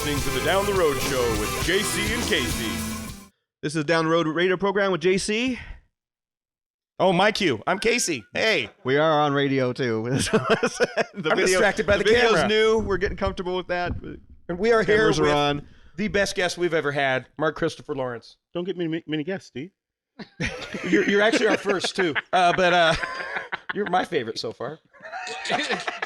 listening to the Down the Road Show with JC and Casey. This is Down the Road Radio Program with JC. Oh, my cue. I'm Casey. Hey. We are on radio, too. I'm distracted by the video's camera. new. We're getting comfortable with that. And we are here Cameras with are on. the best guest we've ever had, Mark Christopher Lawrence. Don't get many guests, Steve. You're actually our first, too. But you're my favorite so far.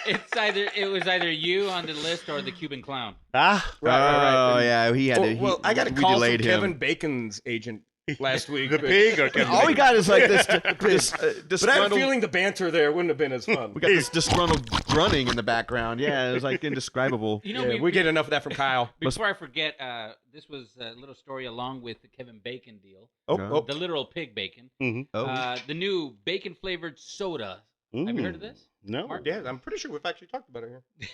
It was either you on the list or the Cuban clown. Right. Oh, yeah. He had to. Well, I got a call from him. Kevin Bacon's agent last week. The pig or Kevin All we got is like this But I have a feeling the banter there wouldn't have been as fun. We got this disgruntled grunting in the background. Yeah, it was like indescribable. You know, Yeah, we get enough of that from Kyle. Before I forget, this was a little story along with the Kevin Bacon deal. Oh. The literal pig bacon. Oh. The new bacon-flavored soda. Have you heard of this? No. Mark? Yeah, I'm pretty sure we've actually talked about it here.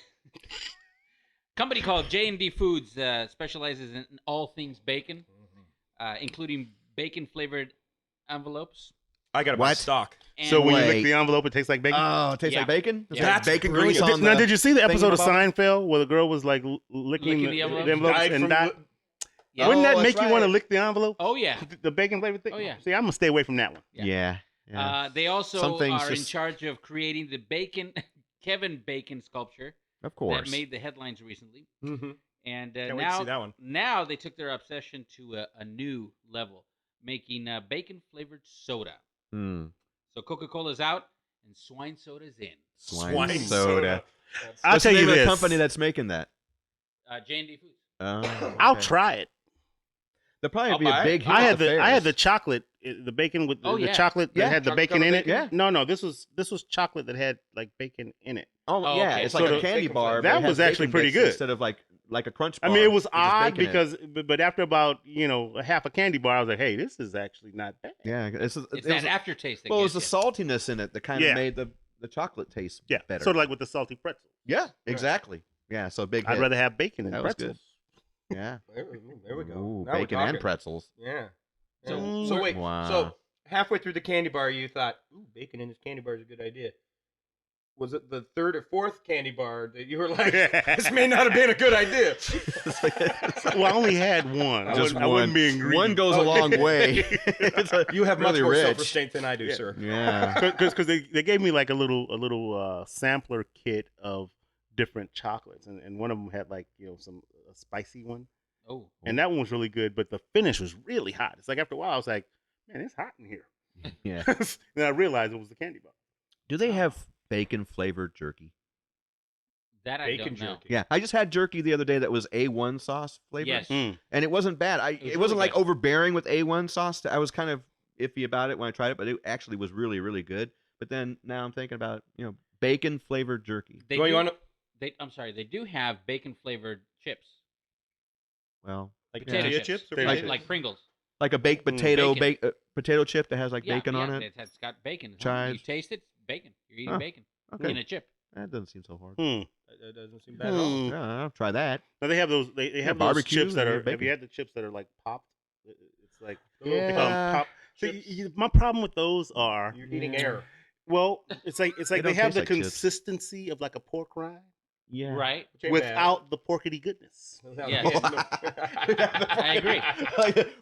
Company called J&D Foods specializes in all things bacon, including bacon-flavored envelopes. I got a What? stock. And So when you Wait. lick the envelope, it tastes like bacon? Oh, it tastes Yeah. like bacon? It's Yeah. like That's bacon brilliant. grease on Now, the did you see the episode of thingamabob? Seinfeld where the girl was like licking the envelope? envelopes Died and from died? Yeah. Wouldn't that Oh, make that's you want to right. lick the envelope? Oh, yeah. The bacon flavored thing? Oh, yeah. See, I'm going to stay away from that one. Yeah. They also Some things are in just- charge of creating the Kevin Bacon sculpture Of course. that made the headlines recently. Mm-hmm. And Can't wait to see that one. now they took their obsession to a new level, making bacon-flavored soda. So Coca-Cola's out and swine soda's in. Swine soda. I'll What's tell the you name of the this. company that's making that? J&D Foods. Oh, I'll okay. try it. There'll probably I'll be buy a it. big hit I at had the I had the fairs. chocolate, the bacon with Oh, the yeah. chocolate Yeah, that had the chocolate bacon in covered it. bacon? No, this was chocolate that had like bacon in it. Oh, Oh, yeah, okay. it's So like the a candy bacon bar. flavor. but That it has was actually bacon pretty bits good. Instead of like a crunch I bar. mean, it was with just odd bacon in it. because, but after about a half a candy bar, I was like, hey, this is actually not bad. Yeah, It's it that was, aftertaste. That well, it was gets the you. saltiness in it that kind of Yeah. made the chocolate taste Yeah, better. sort of like with the salty pretzel. Yeah, exactly. Yeah, so big hit. I'd rather have bacon than That was pretzels. good. Yeah. There we go. Ooh, Now we're bacon and talking. pretzels. Yeah. So- So wait. Wow. So halfway through the candy bar, you thought, "Ooh, bacon in this candy bar is a good idea." Was it the third or fourth candy bar that you were like, "This may not have been a good idea"? Well, I only had one. Just I wouldn't be greedy. One goes a long way. It's You have really much more rich. self-restraint than I do, sir. Yeah. Because they gave me like a little sampler kit of different chocolates, and one of them had like some a spicy one, Oh. and that one was really good. But the finish was really hot. It's like after a while, I was like, man, it's hot in here. Yeah. Then I realized it was the candy bar. Do they have bacon flavored jerky? That I Bacon don't know. jerky. Yeah, I just had jerky the other day that was A1 sauce flavored. Yes. Mm. And it wasn't bad. was It really wasn't like good. overbearing with A1 sauce. I was kind of iffy about it when I tried it, but it actually was really, really good. But then now I'm thinking about, bacon flavored jerky. They Well, you do, wanna- I'm sorry. They do have bacon-flavored chips. Well, Like Potato tortilla chips. or Potato Like, chips. like Pringles. like a baked Mm, potato bacon. potato chip that has like Yeah, bacon on yeah, it. It's got bacon. You Chives. taste it, it's bacon. You're eating Huh. bacon Okay. in a chip. That doesn't seem so hard. Hmm. That doesn't seem bad at all. Hmm. Yeah, I'll try that. Now they have those. They have those barbecue chips that and are. Have bacon. you had the chips that are like popped? It's like Yeah. they call them pop. So Chips. my problem with those are You're eating air. well, it's like They they don't have taste the like chips. consistency of like a pork rind Yeah. Right? Which ain't without the porkity goodness. bad. Yeah. I agree.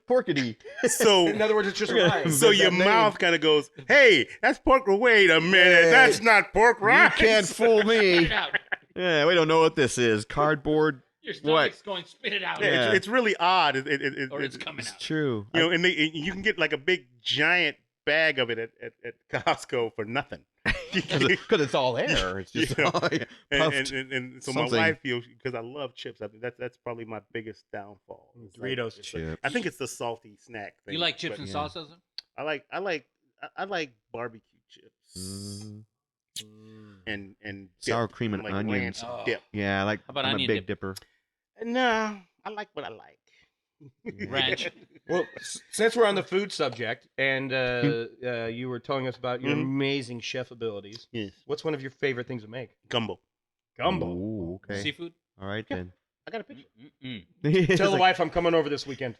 Porkity. So In other words, it's just Yeah. rind. so That your name. mouth kind of goes, "Hey, that's pork. Wait a minute, Hey, that's not pork You rind." can't fool Spit me. it out. Yeah, we don't know what this is. Cardboard. Your stomach's going, spit it out. Yeah. It's really odd. Or it's coming It's out. true. and you can get like a big giant bag of it at Costco for nothing. Because it's all air. It's just Yeah. all, puffed. And so something. my wife feels because I love chips. I think that's probably my biggest downfall. It's like- Doritos it's like- chips. I think it's the salty snack thing. You like chips but and yeah. salsas? I like barbecue chips Mm, and dip. sour cream and like onions. ranch Oh. dip. Yeah, How about I'm a onion big dip? dipper. Nah, I like what I like. Ranch. Well, since we're on the food subject, and you were telling us about your Mhm. amazing chef abilities, Yes, what's one of your favorite things to make? gumbo. Ooh, okay. Seafood? All right then. I got a picture. Mm-mm. Tell the wife I'm coming over this weekend.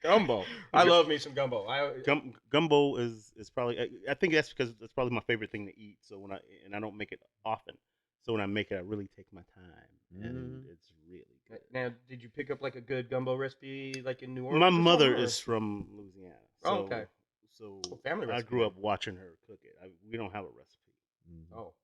Gumbo. I love me some gumbo. Gumbo is probably. I think that's because it's probably my favorite thing to eat. So I don't make it often. So when I make it, I really take my time. and it's really good. Now, did you pick up like a good gumbo recipe like in New Orleans? My or mother something, or- is from Louisiana. Oh, So, okay. So Well, family I recipe grew then. up watching her cook it. We don't have a recipe. Oh,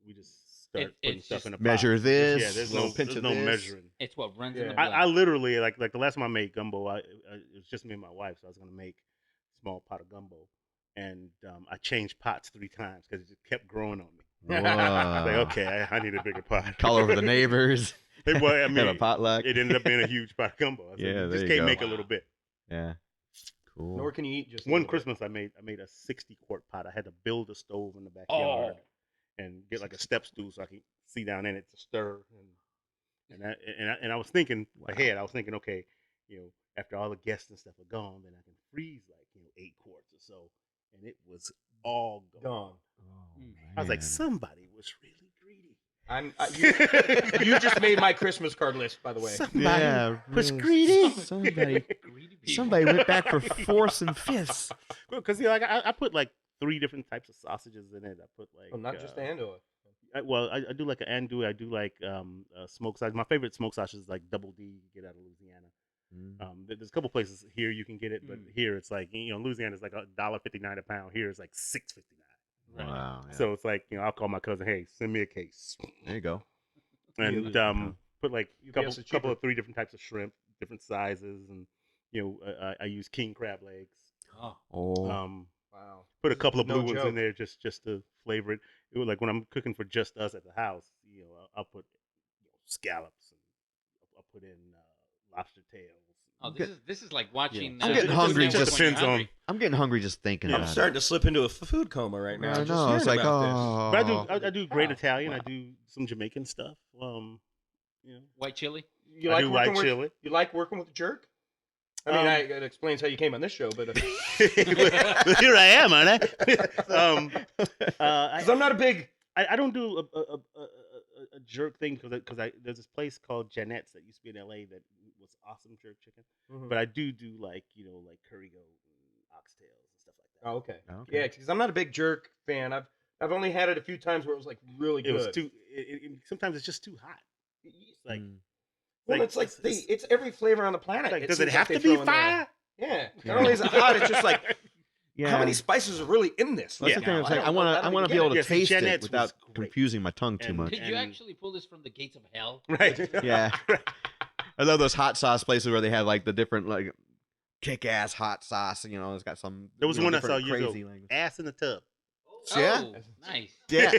We just start It- putting it's stuff just in a pot. measure this, Yeah, there's little no pinch there's of no this. measuring. It's what runs in Yeah. the blood. I literally like the last time I made gumbo, it was just me and my wife, so I was gonna make a small pot of gumbo, and I changed pots 3 times because it just kept growing on me. Whoa. Like, okay, I need a bigger pot. Call over the neighbors. It was, I Have mean, a potluck. it ended up being a huge pot of gumbo. I said, Yeah, you there just you can't go. make a little bit. Yeah. Cool. nor can you eat just a One little bit. Christmas, I made a 60-quart pot. I had to build a stove in the backyard and get like a step stool so I could see down in it to stir. And I was thinking ahead. I was thinking, okay, after all the guests and stuff are gone, then I can freeze like 8 quarts or so, and it was all gone. Oh, I was like, man. somebody was really greedy. You just made my Christmas card list, by the way. Somebody Yeah, was really, greedy. Somebody, Greedy people. somebody went back for fourths and fifths. Because like I put like 3 different types of sausages in it. I put like Oh, not just the andouille. I do like an andouille. I do like smoked sausage. My favorite smoked sausage is like Double D. You get out of Louisiana. There's a couple places here you can get it, but here it's like Louisiana is like $1.59 a pound. Here it's like $6.59. Wow. Yeah. So it's like I'll call my cousin, hey, send me a case, there you go. and put like a UPS is couple cheaper. of 3 different types of shrimp, different sizes, and I use king crab legs. Oh, Oh. Wow. Put a couple of No blue ones joke. in there just to flavor it. It was like when I'm cooking for just us at the house, I'll put scallops, and I'll put in lobster tails. oh, this is like watching. I'm getting Food hungry Network just- when you're Depends on- hungry. I'm getting hungry just thinking I'm about starting to slip into a food coma right now. I just know. It's hearing like, about But oh. I do great Oh, Italian. wow. I do some Jamaican stuff. White chili. this. You I like do working white with chili. You like working with the jerk? I mean, it explains how you came on this show, but Well, here I am, aren't I? because I'm not a big. I don't do a jerk thing because there's this place called Janette's that used to be in LA that was awesome jerk chicken. But I do like like curry goat and oxtails and stuff like that. Oh, okay. Okay. Yeah, because I'm not a big jerk fan. I've only had it a few times where it was like really It good. was too. Sometimes it's just too hot. It's like, Well, it's like it's every flavor on the planet. like, it does it seems have like to they be throw in there. fire? Yeah. Yeah. Not only is it hot, it's just like Yeah. how many spices are really in this? That's Yeah. the thing. I'm Now, saying. I don't know- want to. I don't want even to be able to Yeah, see, taste it Janette's was without great. confusing my tongue too And- much. Did you And- actually pull this from the gates of hell? Right. Yeah. I love those hot sauce places where they have like the different like kick-ass hot sauce. It's got some. There was one I saw different years crazy ago. language. Ass in the tub. Yeah. Oh, nice. Yeah.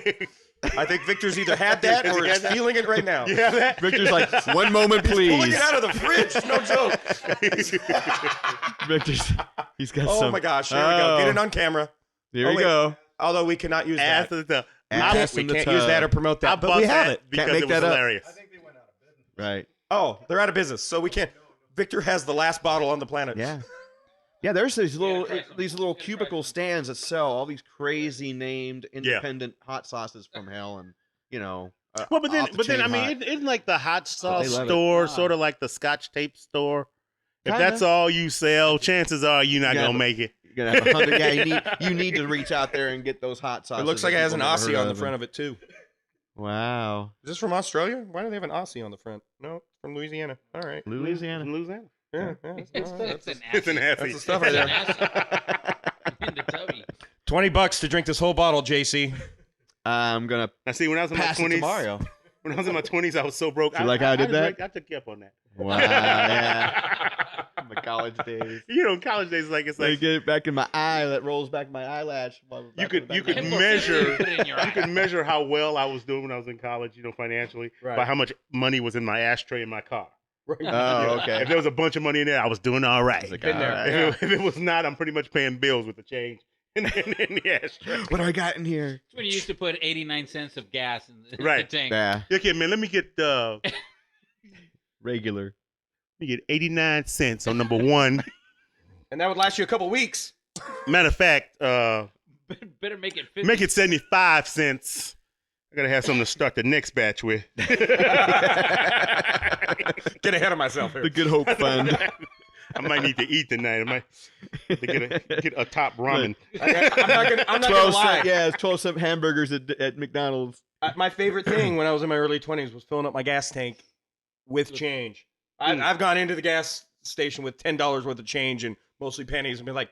I think Victor's either had that or is feeling it right now. You have that? Victor's like, one moment, please. Pulling it out of the fridge. No joke. Victor's. He's got Oh some. my gosh. Here we go. Get it on camera. Here Oh, we wait. go. Although we cannot use Ass that. in the tub. Ass We in the can't use that or tub. promote I that. But bought we have that it. because make it was that up. hilarious. Right. Oh, they're out of business, so we can't. Victor has the last bottle on the planet. Yeah. Yeah, there's these little try some. little Try cubicle some. stands that sell all these crazy named independent hot sauces from hell, and Well, but then I mean, isn't like the hot sauce love it. store Ah. sort of like the Scotch tape store? If Kinda. that's all you sell, chances are you're not Yeah, gonna but- make it. you're gonna have 100. Yeah, you need to reach out there and get those hot sauces. It looks like it has an Aussie on the front of it too. Wow, Is this from Australia? Why do they have an Aussie on the front? No, it's from Louisiana. All right. Louisiana. Louisiana. Yeah, yeah. It's all right. it's an It's an acid. assy. That's the stuff right there. In the tubby. $20 to drink this whole bottle, JC. I'm gonna Now, see, when I was in my pass it to 20s, Mario. when I was in my 20s, I was so broke. You like how I did that? I took you up on that. Wow, yeah. My college days. College days, like it's Like like get it back in my eye that rolls back my eyelash. you could And measure put it in your eye. you could measure how well I was doing when I was in college, financially, Right. by how much money was in my ashtray in my car. Right. Oh, okay. If there was a bunch of money in there, I was doing all right. It's like, Been there. all right. Yeah. If it was not, I'm pretty much paying bills with the change in the ashtray. What do I got in here? It's when you used to put 89 cents of gas in the Right. tank. Yeah, Okay, man, let me get regular. 89 cents on number one. And that would last you a couple weeks. Matter of fact, Better make it 50. make it 75 cents. I gotta have something to start the next batch with. Get ahead of myself here. The Good Hope Fund. I might need to eat tonight. I might have to get a top ramen. I'm not gonna 12 lie. cent, yeah, it's 12-cent hamburgers at McDonald's. My favorite thing when I was in my early 20s was filling up my gas tank with change. I've gone into the gas station with $10 worth of change and mostly pennies and been like,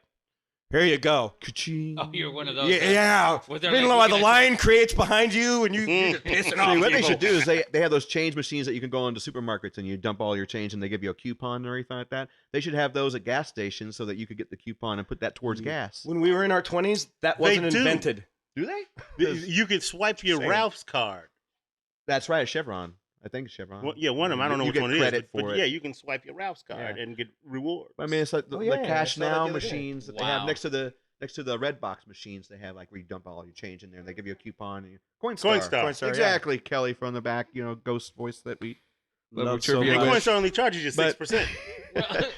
here you go. Ka-ching. Oh, you're one of those. Yeah. Where You they're know like why the looking at you. line creates behind you and you're just pissing off See, what they people. should do is they have those change machines that you can go into supermarkets and you dump all your change and they give you a coupon or anything like that. They should have those at gas stations so that you could get the coupon and put that towards gas. When we were in our 20s, that They wasn't do. invented. Do they? You could swipe your Saying. Ralph's card. That's right, Chevron. I think it's Chevron. Well, yeah, one of them. I don't know You which get one it is. credit But for it. yeah, you can swipe your Ralph's card and get rewards. I mean, it's like the, Oh, yeah, the I Cash saw that Now the other day. machines that they Wow. have next to the Red Box machines. They have like where you dump all your change in there. And they give you a coupon. And Coinstar. Coinstar, yeah. Exactly, Kelly from the back. Ghost voice that we Love so trivia much. And with. Coinstar only charges you But- 6%.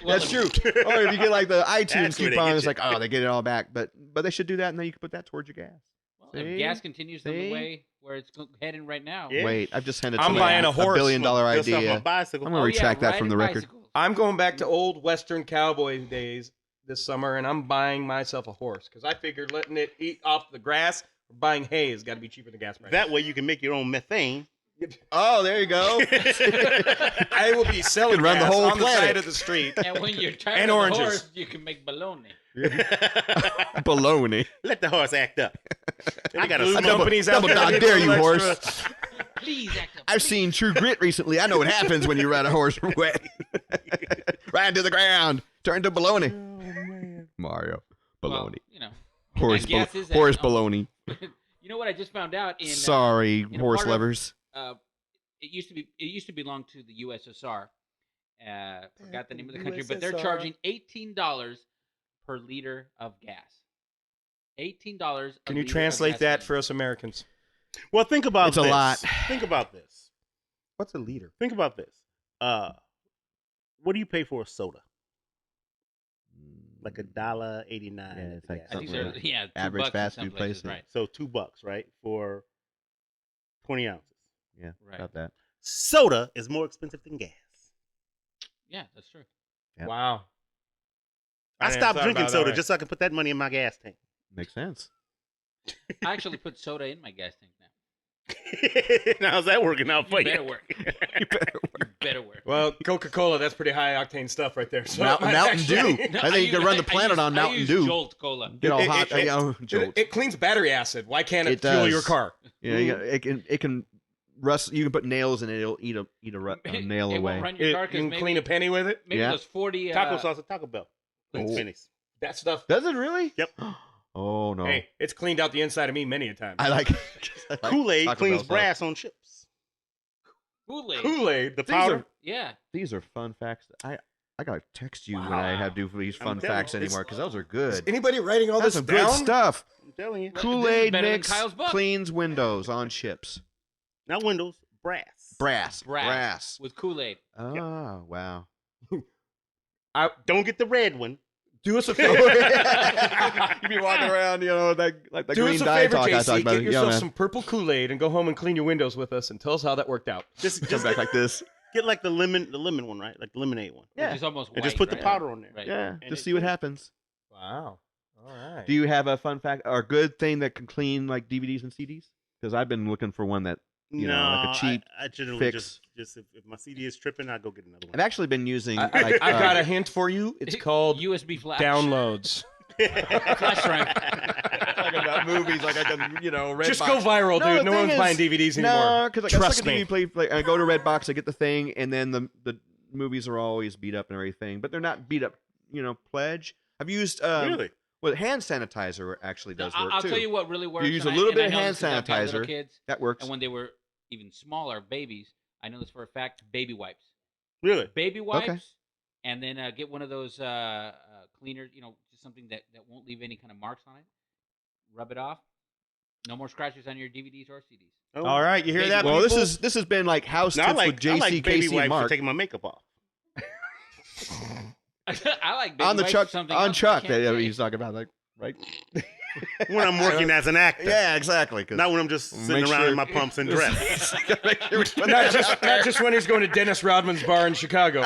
That's true. Or if you get like the iTunes That's where they coupon, get it's you. like, oh, they get it all back. But they should do that, and then you can put that towards your gas. Well, See? if gas continues on See? the way where it's heading right now. Yeah. Wait, I've just handed I'm somebody buying a horse. $1 billion Just off my idea. bicycle. I'm gonna retract that from the riding record. bicycles. I'm going back to old Western cowboy days this summer, and I'm buying myself a horse because I figured letting it eat off the grass or buying hay has got to be cheaper than gas prices. That way you can make your own methane. Oh, there you go. I will be selling Could run the gas whole on the planet. side of the street. And when you're tired And of oranges. the horse, you can make bologna. Baloney. Let the horse act up. I got Glue a double- companies out double there dog that dare do you, extra- Please act up. I've seen True Grit recently. I know what happens when you ride a horse wet. Right into the ground. Turn to baloney. Mario. Well, Baloney. Horse Horse, guess is horse that- baloney. You know what I just found out in Sorry, in a horse part of- lovers. it used to belong to the USSR. Forgot the name of the country, but they're charging $18 per liter of gas. $18. Can you translate that for us Americans? Well, think about It's this. a lot. Think about this. What's a liter? Think about this. What do you pay for a soda? Like $1.89. Yeah, at it's the like gas I think station. so. Yeah, Average $2 in fast some food places, place, right? So $2, right, for 20 ounces. Yeah, Right. about that. Soda is more expensive than gas. Yeah, that's true. Yep. Wow. I hadn't stopped thought drinking about it that soda way. just so I can put that money in my gas tank. Makes sense. I actually put soda in my gas tank now. Now, how's that working out for You you? better work. You better work. Well, Coca-Cola, that's pretty high octane stuff right there. So Mountain, it might Mountain actually- Dew. No, I think you could run the planet on Mountain Dew. Jolt Cola. Get all It- hot. it- Jolt. It cleans battery acid. Why can't it, It fuel does. your car? Yeah, it can rust. You can put nails in it. It'll eat a nail It away. won't run your car You 'cause can maybe, clean a penny with it. maybe Yeah. those 40. Taco sauce at Taco Bell. Oh. Pennies. That stuff. Does it really? Yep. Oh no. Hey, it's cleaned out the inside of me many a time. I like Kool-Aid Taco cleans Bell sauce. brass on chips. Kool-Aid. Kool-Aid. The These powder. are- Yeah. These are fun facts. I gotta text you when I have do these I'm fun telling facts you, anymore because those are Is good. anybody writing all That's this some good down? stuff. I'm telling you. This is Kool-Aid better than mix Kyle's book. cleans windows on chips. Not windows, brass. Brass. With Kool-Aid. Oh wow. Don't get the red one. Do us a favor. You be walking around, like the Do green us a dye favor, talk I talked JC. about. Get yourself man. some purple Kool-Aid and go home and clean your windows with us and tell us how that worked out. Just Come back like this. get like the lemon one, right? Like the lemonade one. Yeah. Which is almost And white, just put the right? powder on there. Right. Yeah, And just it see what cleans. happens. Wow. All right. Do you have a fun fact or a good thing that can clean like DVDs and CDs? Because I've been looking for one that No, like a cheap I generally fix. just if my CD is tripping, I go get another I've one. actually been using. I've like, got a hint for you. It's called USB flash. downloads. Flash drive. talking about movies like I can, Redbox. Just go viral, No, dude. the No thing one's is- buying DVDs No, anymore. because Trust I me. I go to Redbox, I get the thing, and then the movies are always beat up and everything, but they're not beat up. Pledge. I've used Really? well, hand sanitizer actually does work I'll too. tell you what really works. use and a little and bit of know hand this 'cause I've got little sanitizer. Kids, That works. and when they were even smaller, babies, I know this for a fact. Baby wipes. Really? Baby wipes. Okay. And then get one of those cleaners. Just something that won't leave any kind of marks on it. Rub it off. No more scratches on your DVDs or CDs. Oh. All right, you hear Baby that? Well, people? this has been like house No, I tips with like JC, baby Casey, wipes and Mark for taking my makeup off. I like baby on the wipes, Chuck something on else I Chuck can't that say. he's talking about, like right. When I'm working as an actor. Yeah, exactly. Not when I'm just sitting Make around sure- in my pumps and dress. not just when he's going to Dennis Rodman's bar in Chicago.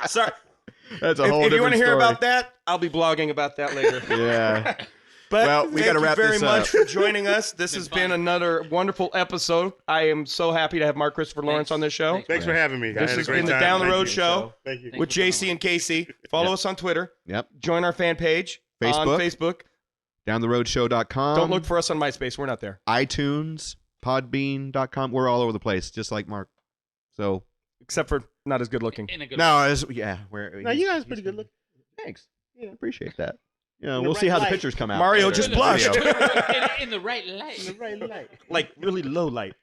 Sorry. That's a If whole you different want to hear story. about that, I'll be blogging about that later. Yeah. But Well, we thank gotta you wrap very this much up. for joining us. This has Been been fun. another wonderful episode. I am so happy to have Mark Christopher Lawrence on this show. Thanks for having me. I This had a has great been the time. Down the Thank Road you. Show Thank you. Thank with you for JC and Casey. Follow Yep. us on Twitter. Yep. Join our fan page on Facebook. Facebook. DownTheRoadShow.com. Don't look for us on MySpace. We're not there. iTunes, Podbean.com. We're all over the place, just like Mark. So Except for not as good looking. In a good no, yeah. No, you guys pretty good looking. Thanks. Yeah. Appreciate that. You know, In the we'll see right how the light. pictures come out. Mario later just in the blushed. video. in the right light. In the right light. Like really low light.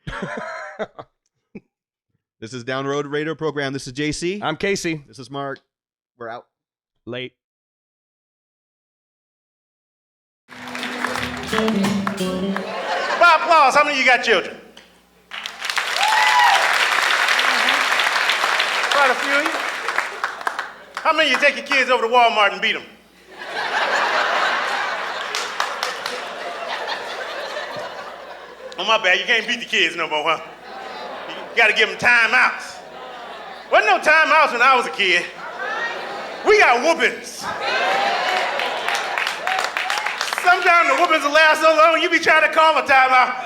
This is Down the Road Radio Program. This is JC. I'm Casey. This is Mark. We're out. Late. By applause, how many of you got children? Quite a few of you. How many of you take your kids over to Walmart and beat them? Oh, my bad, you can't beat the kids no more, huh? You gotta give them timeouts. Wasn't no timeouts when I was a kid. We got whoopings. Sometimes the whoopings will last so long, you be trying to call a timeout.